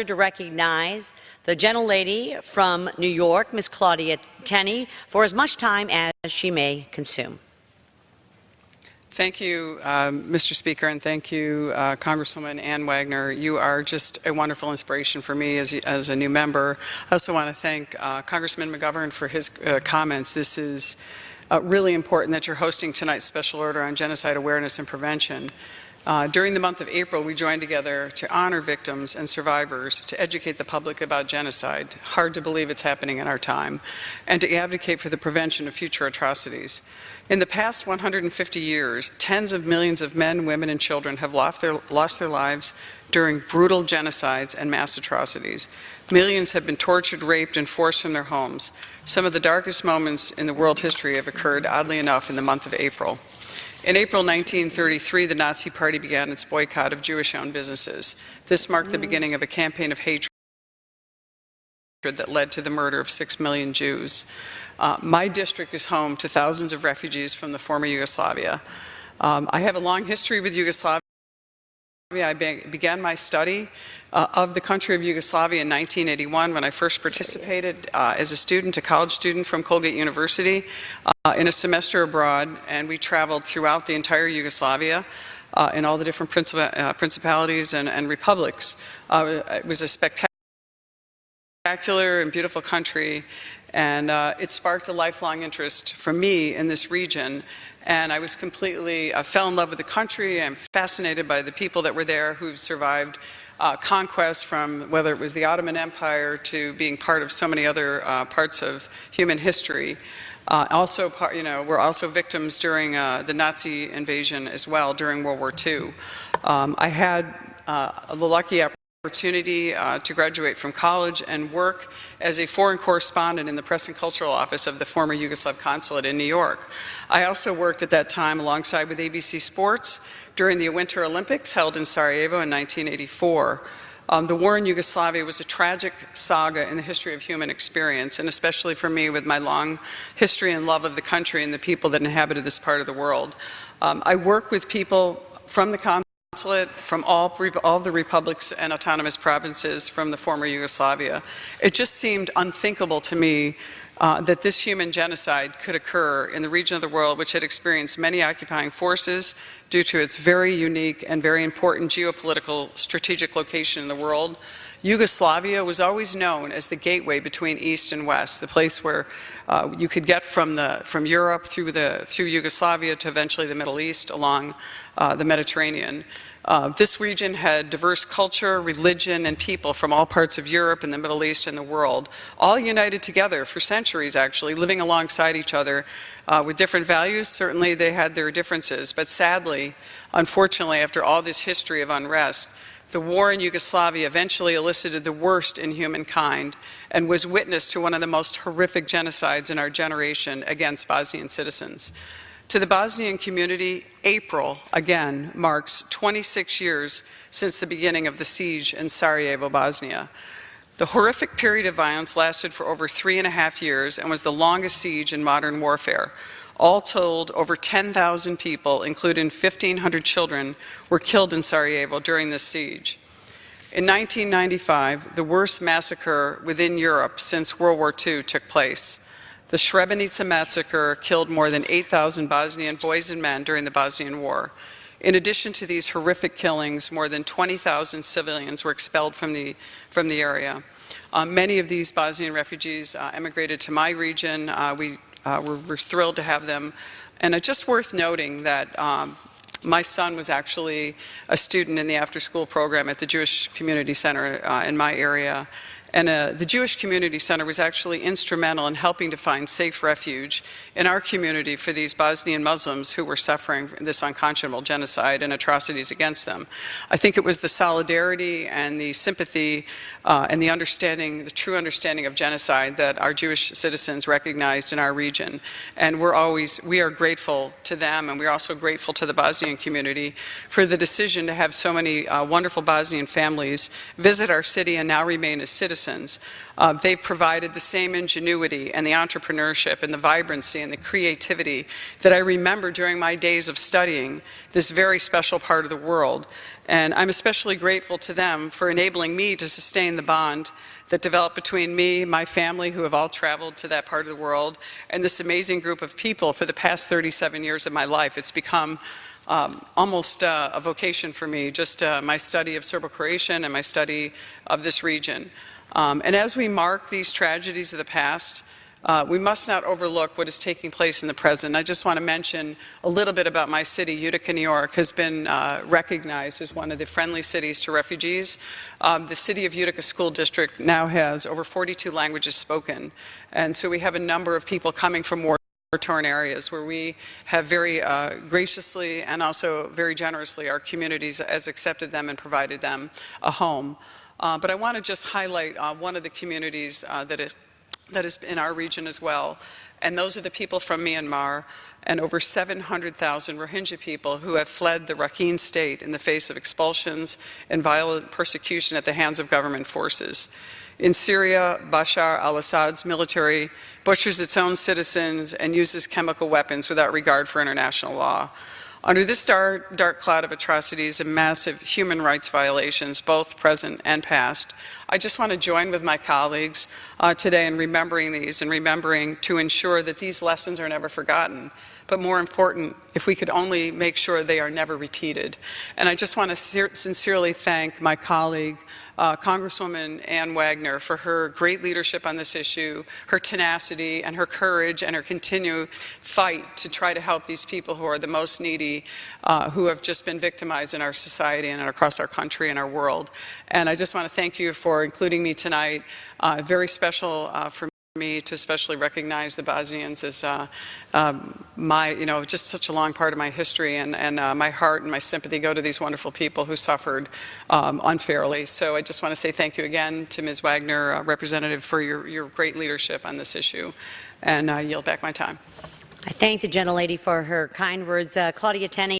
to recognize the gentlelady from New York, Ms. Claudia Tenney, for as much time as she may consume. Thank you, Mr. Speaker, and thank you, Congresswoman Ann Wagner. You are just a wonderful inspiration for me as a new member. I also want to thank Congressman McGovern for his comments. This is really important that you're hosting tonight's special order on genocide awareness and prevention. During the month of April, we joined together to honor victims and survivors, to educate the public about genocide, hard to believe it's happening in our time, and to advocate for the prevention of future atrocities. In the past 150 years, tens of millions of men, women, and children have lost their lives during brutal genocides and mass atrocities. Millions have been tortured, raped, and forced from their homes. Some of the darkest moments in the world history have occurred, oddly enough, in the month of April. In April 1933, the Nazi Party began its boycott of Jewish-owned businesses. This marked the beginning of a campaign of hatred that led to the murder of 6 million Jews. My district is home to thousands of refugees from the former Yugoslavia. I have a long history with Yugoslavia. I began my study of the country of Yugoslavia in 1981 when I first participated as a student, a college student from Colgate University, in a semester abroad, and we traveled throughout the entire Yugoslavia in all the different principalities and republics. It was a spectacular and beautiful country, and it sparked a lifelong interest from me in this region. And I was completely, fell in love with the country. I'm fascinated by the people that were there who've survived conquest, from whether it was the Ottoman Empire to being part of so many other parts of human history. We're also victims during the Nazi invasion as well during World War II. I had the lucky opportunity to graduate from college and work as a foreign correspondent in the Press and Cultural Office of the former Yugoslav Consulate in New York. I also worked at that time alongside with ABC Sports during the Winter Olympics held in Sarajevo in 1984. The war in Yugoslavia was a tragic saga in the history of human experience, and especially for me with my long history and love of the country and the people that inhabited this part of the world. I work with people from the consulate, from all the republics and autonomous provinces from the former Yugoslavia. It just seemed unthinkable to me that this human genocide could occur in the region of the world which had experienced many occupying forces due to its very unique and very important geopolitical strategic location in the world. Yugoslavia was always known as the gateway between East and West, the place where you could get from Europe through Yugoslavia to eventually the Middle East along the Mediterranean. This region had diverse culture, religion, and people from all parts of Europe and the Middle East and the world, all united together for centuries, actually, living alongside each other with different values. Certainly they had their differences, but sadly, unfortunately, after all this history of unrest, the war in Yugoslavia eventually elicited the worst in humankind and was witness to one of the most horrific genocides in our generation against Bosnian citizens. To the Bosnian community, April, again, marks 26 years since the beginning of the siege in Sarajevo, Bosnia. The horrific period of violence lasted for over 3.5 years and was the longest siege in modern warfare. All told, over 10,000 people, including 1,500 children, were killed in Sarajevo during this siege. In 1995, the worst massacre within Europe since World War II took place. The Srebrenica massacre killed more than 8,000 Bosnian boys and men during the Bosnian War. In addition to these horrific killings, more than 20,000 civilians were expelled from the area. Many of these Bosnian refugees emigrated to my region. We're thrilled to have them. And it's just worth noting that my son was actually a student in the after-school program at the Jewish Community Center in my area. And the Jewish Community Center was actually instrumental in helping to find safe refuge in our community for these Bosnian Muslims who were suffering this unconscionable genocide and atrocities against them. I think it was the solidarity and the sympathy and the understanding, the true understanding of genocide that our Jewish citizens recognized in our region. And we are grateful to them, and we're also grateful to the Bosnian community for the decision to have so many wonderful Bosnian families visit our city and now remain as citizens citizens. They've provided the same ingenuity and the entrepreneurship and the vibrancy and the creativity that I remember during my days of studying this very special part of the world. And I'm especially grateful to them for enabling me to sustain the bond that developed between me, my family, who have all traveled to that part of the world, and this amazing group of people for the past 37 years of my life. It's become almost a vocation for me, just my study of Serbo-Croatian and my study of this region. And as we mark these tragedies of the past, we must not overlook what is taking place in the present. I just want to mention a little bit about my city. Utica, New York has been recognized as one of the friendly cities to refugees. The City of Utica School District now has over 42 languages spoken. And so we have a number of people coming from war-torn areas where we have very graciously and also very generously, our communities has accepted them and provided them a home. But I want to just highlight one of the communities that is in our region as well. And those are the people from Myanmar and over 700,000 Rohingya people who have fled the Rakhine state in the face of expulsions and violent persecution at the hands of government forces. In Syria, Bashar al-Assad's military butchers its own citizens and uses chemical weapons without regard for international law. Under this dark cloud of atrocities and massive human rights violations, both present and past, I just want to join with my colleagues today in remembering these and remembering to ensure that these lessons are never forgotten. But more important, if we could only make sure they are never repeated. And I just want to sincerely thank my colleague, Congresswoman Ann Wagner, for her great leadership on this issue, her tenacity and her courage and her continued fight to try to help these people who are the most needy, who have just been victimized in our society and across our country and our world. And I just want to thank you for including me tonight. Very special for me to especially recognize the Bosnians as just such a long part of my history, and my heart and my sympathy go to these wonderful people who suffered unfairly. So I just want to say thank you again to Ms. Wagner, Representative, for your great leadership on this issue, and I yield back my time. I thank the gentlelady for her kind words. Claudia Tenney.